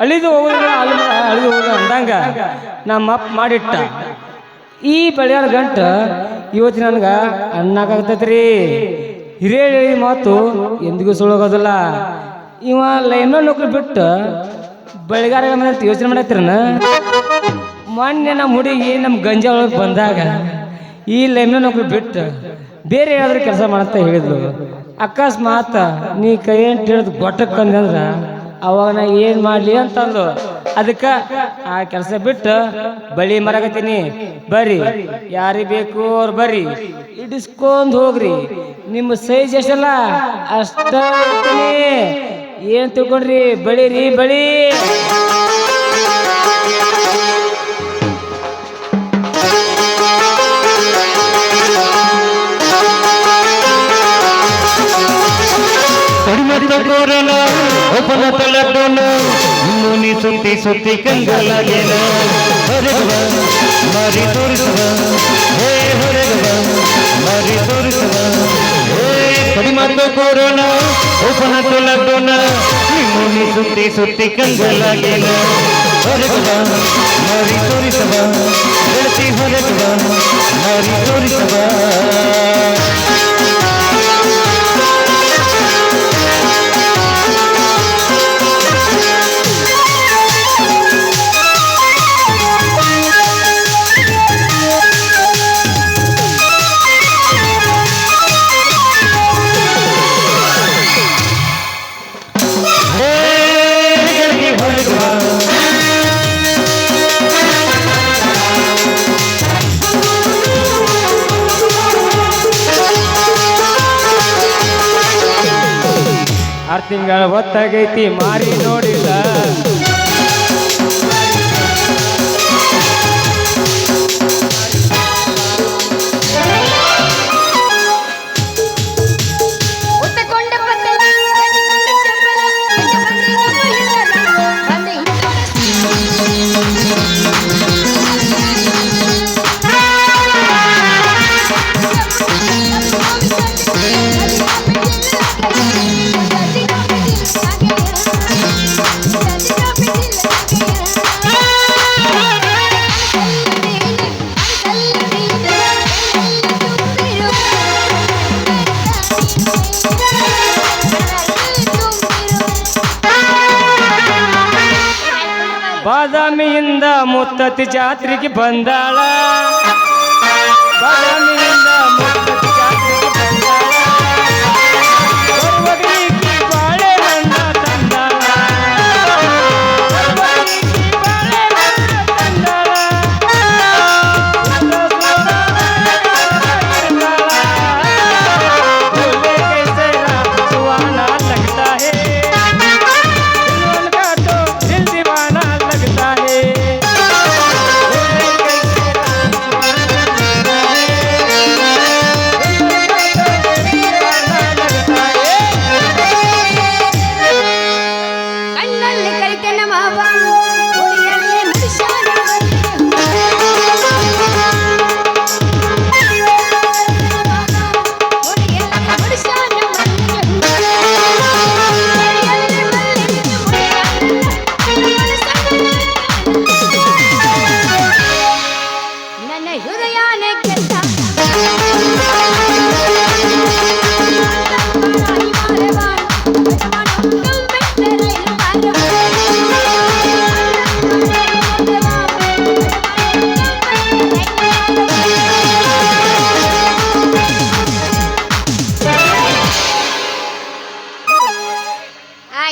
ಅಳಿದು ಹೋಗೋದಿಲ್ಲ ಅಳಿದು ಹೋಗ ಅಂದಂಗ ನಮ್ಮ ಅಪ್ಪ ಮಾಡಿಟ್ಟ ಈ ಬೆಳೆಯಾಳ ಗಂಟ ಇವತ್ತು ನನಗೆ ಅಣ್ಣಾಕಾಗ್ತೈತ್ರಿ ಹಿರಿಯ ಮಾತು ಎಂದಿಗೂ ಸುಳ್ಳೋಗೋದಿಲ್ಲ. ಇವ ಲೈನ್ಮನ್ ನೌಕರಿ ಬಿಟ್ಟು ಬೆಳೆಗಾರ ಯೋಚನೆ ಮಾಡತ್ತಿರನ. ಮೊನ್ನೆ ನಮ್ಮ ಹುಡುಗಿ ನಮ್ಮ ಗಂಜಾ ಒಳಗೆ ಬಂದಾಗ ಈ ಲೈನ್ಮನ್ ನೌಕರಿ ಬಿಟ್ಟು ಬೇರೆ ಏನಾದ್ರೂ ಕೆಲಸ ಮಾಡಂತ ಹೇಳಿದ್ಲು. ಅಕಸ್ಮಾತ್ ನೀ ಕೈ ಅಂತ ಹೇಳಿದ್ ಗೊಟ್ಟಕ್ಕಂದ್ರೆ ಅವಾಗ ನಾ ಏನು ಮಾಡಲಿ ಅಂತಂದು ಅದಕ್ಕೆ ಆ ಕೆಲಸ ಬಿಟ್ಟು ಬಳಿ ಮರಗತ್ತೀನಿ. ಬರ್ರಿ ಯಾರಿಗೆ ಬೇಕು ಅವ್ರು ಬರ್ರಿ ಇಡಿಸ್ಕೊಂಡು ಹೋಗ್ರಿ. ನಿಮ್ಮ ಸೈಜ್ ಎಷ್ಟಲ್ಲ ಅಷ್ಟ ಏನು ತಿಳ್ಕೊಂಡ್ರಿ ಬಳಿರಿ ಬಳಿ. ಕೊರೋನಾ ಓಪನ್ ಲಾಕ್ಡೌನ್ ಇನ್ನು ನೀ ಸುತ್ತಿ ಸುತ್ತಿ ಕಂಗಲಾಗೇನ. ಹೊರಗವ ಮಾರಿ ತೋರಿಸುವ ಹೇ ಹೊರಗವ ಮಾರಿ ತೋರಿಸುವ ಹೇ ಕಡಿಮಾಡ್ದ ಕೊರೋನಾ ಓಪನ್ ಲಾಕ್ಡೌನ್ ಇನ್ನು ನೀ ಸುತ್ತಿ ಸುತ್ತಿ ಕಂಗಲಾಗೇನ. ಹೊರಗವ ಮಾರಿ ತೋರಿಸುವ ಗೆಳತಿ ಹೊರಗವ ಮಾರಿ ತೋರಿಸುವ. ಆರು ತಿಂಗಳ ಹೊತ್ತಾಗೈತಿ ಮಾರಿ ನೋಡಿಲ್ಲ. ಬಾದಾಮಿಯಿಂದ ಮುತ್ತತ್ತಿ ಜಾತ್ರೆಗೆ ಬಂದಾಳ. ಬಾದಾಮಿಯಿಂದ ಮುತ್ತತ್ತಿ ಜಾತ್ರೆಗೆ ಬಂದಾಳ. ಬರುವಗಲಿಗೆ ಬಾಳೆ ಬಣ್ಣ ತಂದಾಳ. ಬರುವಗಲಿಗೆ ಬಾಳೆ ಬಣ್ಣ ತಂದಾಳ. कैसे सुहाना लगता है का तो दिल दीवाना लगता है. ಕಣ್ಣಲ್ಲಿ ಕರಿತನ ಮಾವ ಹುಳಿಯಲ್ಲಿ ಮನುಷ್ಯನ ನನ್ನ ಹೃದಯನೇ ಕೆತ್ತ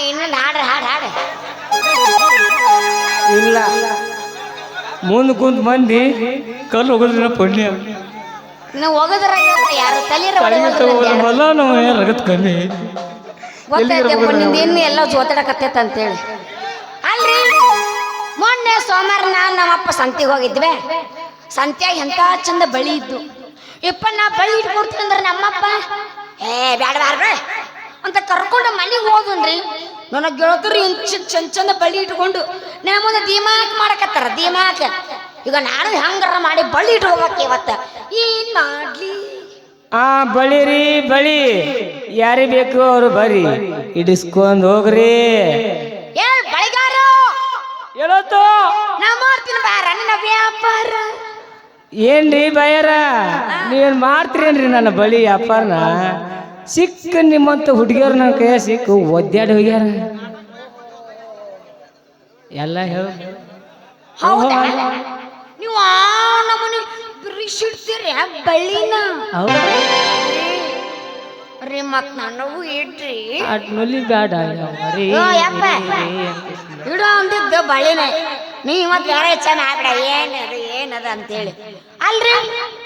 ಇನ್ನೊಂದು ಹಾಡ್ರ ಹಾಡು ಇಲ್ಲ ಮುಂದೆ ಕುಂತ ಮಂದಿ ಕಲ್ಲು ಹೋಗೋದ್ರ ಪುಣ್ಯ. ನಾವು ಹೋಗೋದ್ರ ಯಾರು ತಲೀರ ಬಲ್ಲ ನಾವು ರಗತ್ ಕಮ್ಮಿ ಗೊತ್ತೈತಪ್ಪ ನಿಂದ ಇನ್ನು ಎಲ್ಲ ಜೋತಾಡಕತ್ತೈತೆ ಅಂತೇಳಿ. ಅಲ್ರಿ ಮೊನ್ನೆ ಸೋಮವಾರ ನಮ್ಮಪ್ಪ ಸಂತಿಗೆ ಹೋಗಿದ್ವಿ. ಸಂತ್ಯಾಗ ಎಂತ ಚಂದ ಬಳಿ ಇದ್ದು. ಇಪ್ಪ ನಾ ಬಳಿ ಇಟ್ಕೊಡ್ತೀನಿ ಅಂದ್ರೆ ನಮ್ಮಪ್ಪ ಬ್ಯಾಡ ಬ್ಯಾಡ್ರಿ ಅಂತ ಕರ್ಕೊಂಡು ಮನೆಗೆ ಹೋದನ್ರಿ. ನನಗೆ ಗೆಳತರು ಚಂದ ಚಂದ ಬಳಿ ಇಟ್ಕೊಂಡು ನನ್ನ ಮುಂದೆ ದಿಮಾಕ್ ಮಾಡಕತ್ತಾರ ದಿಮಾಕ್. ಈಗ ನಾನು ಹೆಂಗಾರ ಮಾಡಿ ಬಳಿ ಇಟ್ಕೋಬೇಕು ಇವತ್ತ. ಏನ್ ಮಾಡ್ಲಿ? ಬಳಿರಿ ಬಳಿ ಯಾರಿಗೆ ಬೇಕು ಅವರು ಬರ್ರಿ ಇಡಿಸ್ಕೊಂಡ್ ಹೋಗ್ರಿ ಏ ಬಳಿಗಾರ ಹೇಳೋತು ನಾ ಮಾಡ್ತೀನಿ ಬಾರ ನಿನ್ನ ವ್ಯಾಪಾರ. ಏನ್ರಿ ಬಯ್ಯಾರ ನೀವೇನ್ ಮಾಡ್ತೀರೇನ್ರಿ ನನ್ನ ಬಳಿ ವ್ಯಾಪಾರನ? ಸಿಕ್ಕ ನಿಮ್ಮಂತ ಹುಡುಗಿಯರು ನನ್ನ ಕೈಯ ಸಿಕ್ಕು ಒದ್ದಾಡಿ ಹೋಗ್ಯಾರ ಎಲ್ಲ ಹೇಳು. ಹೌದಾ ನೀವು ಆ ನಮ್ಮನೆ ಬಿಡಿಸಿಡ್ತೀರಿ ಬಳ್ಳಿನ ರೀ ಮತ್ ನನಗೂ ಇಡ್ರಿ ಅಟ್ನಲ್ಲಿ ಬೇಡ ಯಪ್ಪ ಇಡೋ ಅಂದಿದ್ದ ಬಳ್ಳಿನ ನೀ ಮತ್ ಬೇರೆ ಚೆನ್ನ ಆಗ್ಬಿಡ ಏನದ ಅಂತೇಳಿ. ಅಲ್ರಿ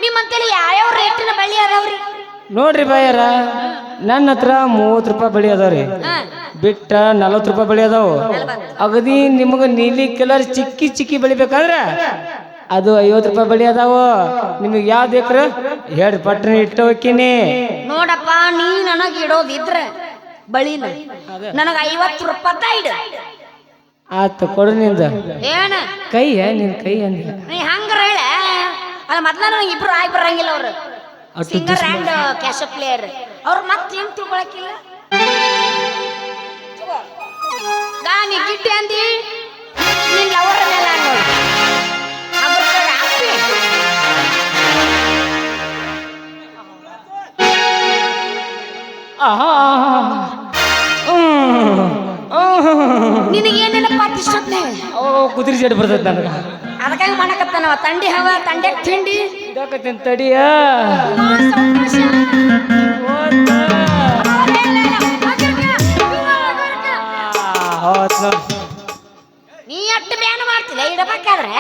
ನಿಮ್ಮಂತೇಳಿ ಯಾವ್ಯಾವ ರೇಟಿನ ಬಳ್ಳಿ ಅದಾವ್ರಿ? ನೋಡ್ರಿ ಬಯ್ಯಾರ ನನ್ನ ಹತ್ರ 30 ರೂಪಾಯಿ ಬಳಿ ಅದಾವ್ರಿ, ಬಿಟ್ಟ 40 ರೂಪಾಯಿ ಬಳಿ ಅದಾವು. ಅಗದಿ ನಿಮಗ ನೀಲಿ ಕಲರ್ ಚಿಕ್ಕಿ ಚಿಕ್ಕಿ ಬೆಳಿಬೇಕಂದ್ರ ಅದು 50 ರೂಪಾಯಿ ಬಳಿ ಅದಾವು. ನಿಮಗೆ ಯಾವ್ದು ಬೇಕ್ರ ಹೇಳ್ರಿ ಪಟ್ಟಣ ಇಟ್ಟು ಹೋಗ್ತೀನಿ. ನೋಡಪ್ಪ ನೀ ನನಗ್ ಇಡೋದಿದ್ರ ಬಳಿನ ನನಗ 50 ರೂಪಾಯಿ ಇಡ. ಆತ ಕೊಡು ನಿಂದ ಏನ ಕೈಯ ನಿನ್ ಕೈ ಅಂದ ನೀ ಹಂಗಾರ ಹೇಳ. ಅಲ್ಲ ಮೊದ್ಲ ನನಗೆ ಇಬ್ರು ಆಗಿ ಬರಂಗಿಲ್ಲ ಅವ್ರು ಸಿಂಗರ್ ಅಂಡ್ ಕ್ಯಾಶ್ ಪ್ಲೇಯರ್ ಅವ್ರು ಮತ್ತೇನ್ ತಿಳ್ಕೊಳಕಿಲ್ಲ. ನೀ ಗಿಟ್ಟಿ ಅಂದಿ ನಿನ್ ಲವರ್ ಮೇಲೆ ನೋಡಿ ನಿನಗೇನೇನಪ್ಪ ಇಷ್ಟೊತ್ತನೆ ಕುದುರೆ ಜಡ್ ಬರ್ತೈತೆ ನನಗ. ಅದಕ್ಕಾಗಿ ಮಾಡಕತ್ತಾನವ ತಂಡಿ ಹವ ತಂಡೆ ತಿಂಡಿ ಇದಾಕತ್ತೇನ್ ತಡಿಯ ನೀ ಅಟ್ಟು ಬ್ಯಾನ್ ಮಾಡ್ತಿಲ್ಲ ಇಡಬೇಕಾದ್ರೆ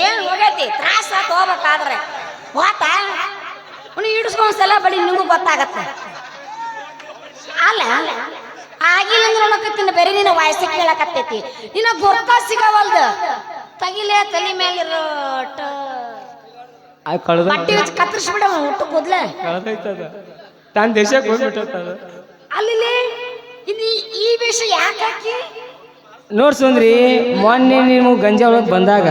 ಏನ್ ಹೋಗೈತಿ ತ್ರಾಸ ಹೋಗ್ಬೇಕಾದ್ರೆ ಹೋತ ಇಡಿಸ್ಕೊಂಡ್ಸಲ ಬಳಿ ನಿಮಗೂ ಗೊತ್ತಾಗತ್ತ. ಅಲ್ಲ ಆಗಿಲ್ಲ ಅಂದ್ರೆ ನೋಡಕತ್ತೀನಿ ಬೇರೆ ನಿನ್ನ ವಯಸ್ಸಿಗೆ ಕೇಳಕತ್ತೈತಿ ನಿನ್ನ ಗೊತ್ತ ಸಿಗವಲ್ದ ತಗಿಲೆ ತಲೆ ಮೇಲಿರೋ ಬಟ್ಟೆ ಕತ್ತರಿಸ್ಬಿಡ ಊಟ ಕೂದ್ಲೆ ತಾನ್ ದೇಶಕ್ಕೆ ಹೋಗ್ಬಿಟ್ಟದ. ಅಲ್ಲಿ ಇದು ಈ ವಿಷಯ ಯಾಕೆ ಹಾಕಿ ನೋಡ್ಸಂದ್ರಿ ಮೊನ್ನೆ ನೀವು ಗಂಜಾ ಒಳಗೆ ಬಂದಾಗ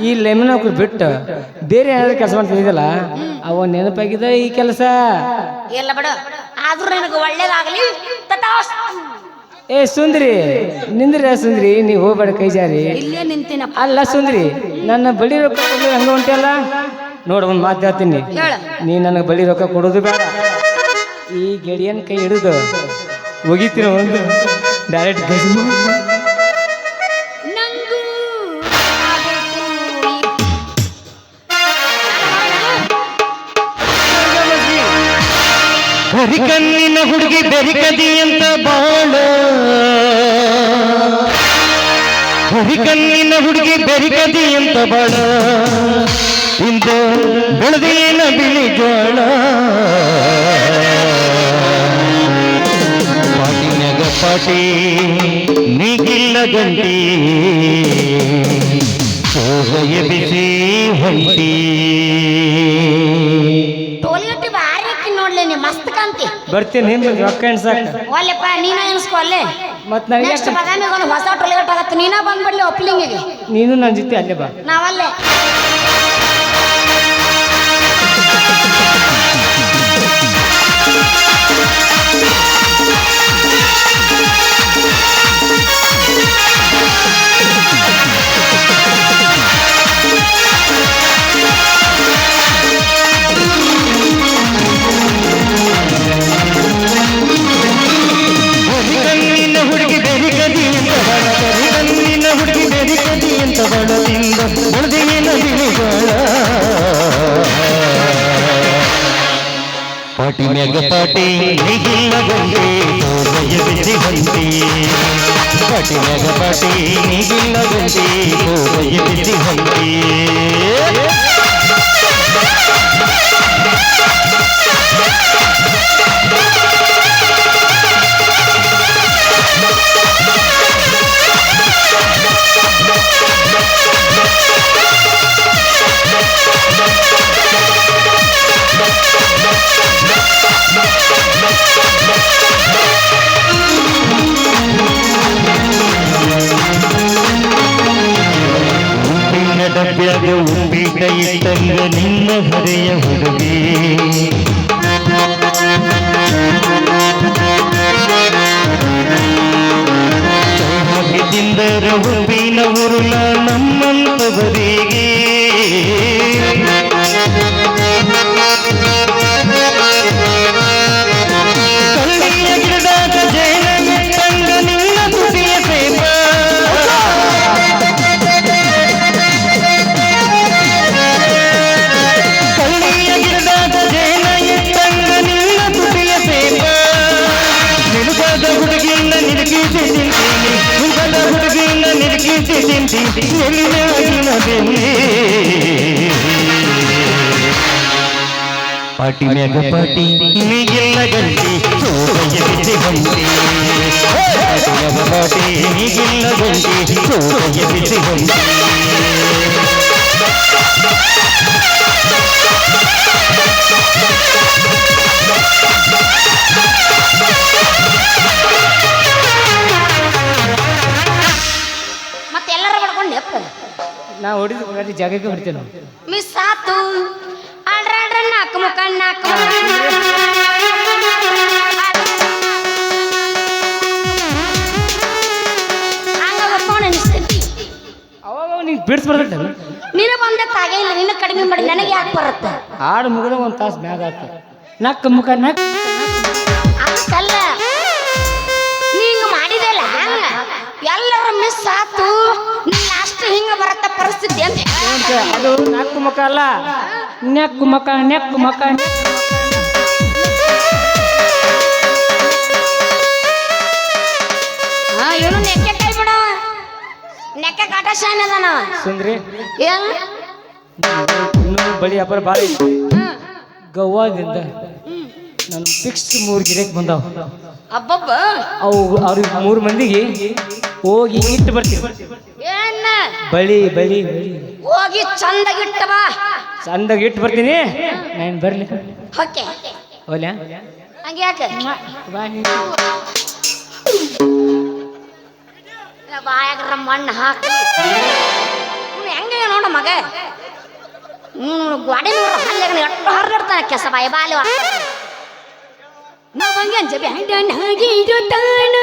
ಈ ಲೆಮನ್ ಹಾಕಿ ಬಿಟ್ಟು ಬೇರೆ ಏನಾದ್ರು ಕೆಲಸ ಮಾಡ್ತಿದ್ದಲ್ಲ ಅವ ನೆನಪಾಗಿದ ಈ ಕೆಲಸ ಎಲ್ಲ ಬಿಡ ಆದ್ರೂ ನನಗೆ ಒಳ್ಳೇದಾಗಲಿ ಏ ಸುಂದ್ರಿ ನಿಂದ್ರಿ ಸುಂದ್ರಿ ನೀವು ಹೋಗ್ಬೇಡ ಕೈ ಜಾರಿ ಇಲ್ಲೇ ನಿಂತಿನಪ್ಪ. ಅಲ್ಲ ಸುಂದ್ರಿ ನನ್ನ ಬಳಿ ರೊಕ್ಕ ಕೊಡೋದು ಹಂಗ ಹೊಂಟಿಯಲ್ಲ ನೋಡ ಒಂದು ಮಾತು ಹೇಳ್ತೀನಿ, ನೀ ನನಗೆ ಬಳಿ ರೊಕ್ಕ ಕೊಡೋದು ಬೇಡ, ಈ ಗೆಳೆಯನ್ ಕೈ ಹಿಡಿದು ಹೋಗಿತ್ತೀರ ಒಂದು ಡೈರೆಕ್ಟ್ ಗಜ ಕರಿಕಣ್ಣಿನ ಹುಡುಗಿ ಬೆರಿಕದಿ ಅಂತ ಬಾಳ, ಕರಿಕಣ್ಣಿನ ಹುಡುಗಿ ಬೆರಿಕದಿ ಅಂತ ಬಾಳ, ಇಂದ ಬೆಳೆದೇನ ಬಿಳಿ ಜೋಳ, ಪಾಟಿನ್ಯಾಗ ಪಾಟಿ ನೀಗಿಲ್ಲ ಗಂಟಿ, ಸೋಗಯ ಬಿಸಿ ಹೊಂಟಿ. ಟೋಲಿಗಟ್ಟಿ ಬಾರಿ ಹಾಕಿ ನೋಡ್ಲಿ ನೀ ಮಸ್ತ್ ಕಾಂತಿ. ಬರ್ತೀನಿ ರೊಕ್ಕ ಎಣ್ಸಾಕ ಒಲ್ಲೆಪ್ಪ ನೀನ ಎನ್ಸ್ಕೊ ಅಲ್ಲೇ. ಮತ್ ನನಗೆ ನೆಕ್ಸ್ಟ್ ಬದಾಮಿಗೆ ಒಂದು ಹೊಸ ಟೋಲಿಗಟ್ಟ ಆಗತ್ತೆ, ನೀನ ಬಂದ್ಬಿಡ್ಲಿ ಒಪ್ಲಿಂಗಿಗೆ. ನೀನು ನನ್ನ ಜೊತೆ ಅಲ್ಲೇ ಬಾ. ನಾವಲ್ಲೇ ಹುಡುಗಿ ಬೆರಿಕದಿ ಅಂತ ಬಳ, ಕರಿಕಣ್ಣಿನ ಹುಡುಗಿ ಬೆರಿಕದಿ ಅಂತ ಬಡದಿಂದ ಬೆಳೆದೇನ ಬಿಳಿ ಜೋಳ, ಪಾಟಿ ಮ್ಯಾಗ ಪಾಟಿ ನೀಗಿಲ್ಲ ಗಂಗೆ, ಸೋಗಯ ಬಿಸಿ ಹೊಂಟಿ, ಪಾಟಿ ಮ್ಯಾಗ ಪಾಟಿ ನೀಗಿಲ್ಲ ಗಂಗೆ, ಸೋಗಯ ಬಿಸಿ ಹೊಂಟಿ. ಡಬ್ಬ್ಯಾಗ ಉಪ್ಪಿಟ್ಟ ಇಟ್ಟಂಗ ನಿನ್ನ ಹರೆಯ ಹುಡುಗಿ, ಹುಡುಗರ ಹುಬ್ಬಿನ ಉರುಳ ನಮ್ಮಂತವರಿಗೆ ಕಳ್ಳಿಯ ಗಿಡದ ಜೈನ ತಂಗ ನಿನ್ನ ತುಟಿಯ ಸೇಪ ಕಳ್ಳಿಯ ಗಿಡದ ಜೈನ ತಂಗ ನಿನ್ನ ತುಟಿಯ ಸೇಪ ನಿಲುಕದ ಹುಡುಗಿನ ನಿಲುಕಿಸಿ ತಿಂತೀನಿ ನಿಲುಕದ ಹುಡುಗಿನ ನಿಲುಕಿಸಿ ತಿಂತೀನಿ ಎಲ್ಲಿನ ಬೆನ್ನಿ ಪಾಟಿ ಮ್ಯಾಗ ಪಾಟಿ ನೀಗಿಲ್ಲ ಗಂಟಿ ಸೋಬಯ್ಯ ಬಿಸಿ ಹೊಂಟಿ ಪಾಟಿ ಮ್ಯಾಗ ಪಾಟಿ ನೀಗಿಲ್ಲ ಗಂಟಿ ಸೋಬಯ್ಯ ಬಿಸಿ ಹೊಂಟಿ ಮತ್ತೆಲ್ಲರೂ ಬಡ್ಕೊಂಡು ಎಪ್ಪ ನಾ ಹೊಡಿದು ಜಾಗಕ್ಕೆ ಹೊಡಿತೇನೆ ಮಿಸ್ ಆತು ಆಡ್ರಾಡ್ರ ನಾಲ್ಕು ಮುಖ ನಾಲ್ಕು ಅವಾಗ ನೀನು ಬಿಡಿಸ್ಬಾರ್ದ ನೀನು ಬಂದ ತಾಗೆ ಇಲ್ಲ ನಿನ್ನ ಕಡಿಮೆ ಮಾಡಿ ನನಗೆ ಯಾಕೆ ಬರುತ್ತೆ ಹಾಡು ಮುಗಿದ ಒಂದು ತಾಸು ಮ್ಯಾಗ ಆತ ನಕ್ಕ ಮುಖ ನಕ್ಕ ಅದಕ್ಕಲ್ಲ ನೀಂಗ ಮಾಡಿದೆಲ್ಲ ಎಲ್ಲರೂ ಮಿಸ್ ಆತು ನೀನ್ ಅಷ್ಟು ಹಿಂಗ ಬರತ್ತ ಪರಿಸ್ಥಿತಿ ಅಂತ ಅದು ನಕ್ಕು ಮುಖ ಅಲ್ಲ ನೆಕ್ಕು ಮುಖ ನೆಕ್ಕು ಮುಖ ಇವನು ನೆಕ್ಕೆ ಕೈ ಬಿಡವ ನೆಕ್ಕೆ ಕಾಟ ಶಾನ್ ಅದಾನ ಸುಂದ್ರಿ ಏನ್ ಇನ್ನೂ ಬಳಿ ಅಪರ ಭಾಳ ಐತಿ ಗವ್ವಾದಿಂದ ನಾನು ಫಿಕ್ಸ್ 3 ಗಿಡಕ್ಕೆ ಬಂದಾವ ಅಬ್ಬಬ್ಬ ಅವು ಅವ್ರಿಗೆ 3 ಮಂದಿಗೆ ಹೋಗಿ ಇಟ್ಟು ಬರ್ತೀನಿ ಏನ ಬಳಿ ಬಳಿ ಬಳಿ ಹೋಗಿ ಚಂದಗಿಟ್ಟ ಬಾ ಚಂದಾಗಿ ಇಟ್ಟು ಬರ್ತೀನಿ ನಾನು ಬರ್ಲಿ ಓಕೆ ಓಲ್ಯಾ ಹಂಗೆ ಯಾಕೆ ಬಾಯಾಗ್ರ ಮಣ್ಣು ಹಾಕಿ ಹೆಂಗೆ ನೋಡ ಮಗ ಗಾಡಿ ನೋಡ್ರ ಹಲ್ಲೆಗ ಎಷ್ಟು ಹರಿದಿರ್ತಾನೆ ಕೆಸ ಬಾಯಿ ಬಾಲಿ ನಾವು ಹಂಗೆ ಅಂಜಬಿ ಹಾಗೆ ಇರುತ್ತಾನ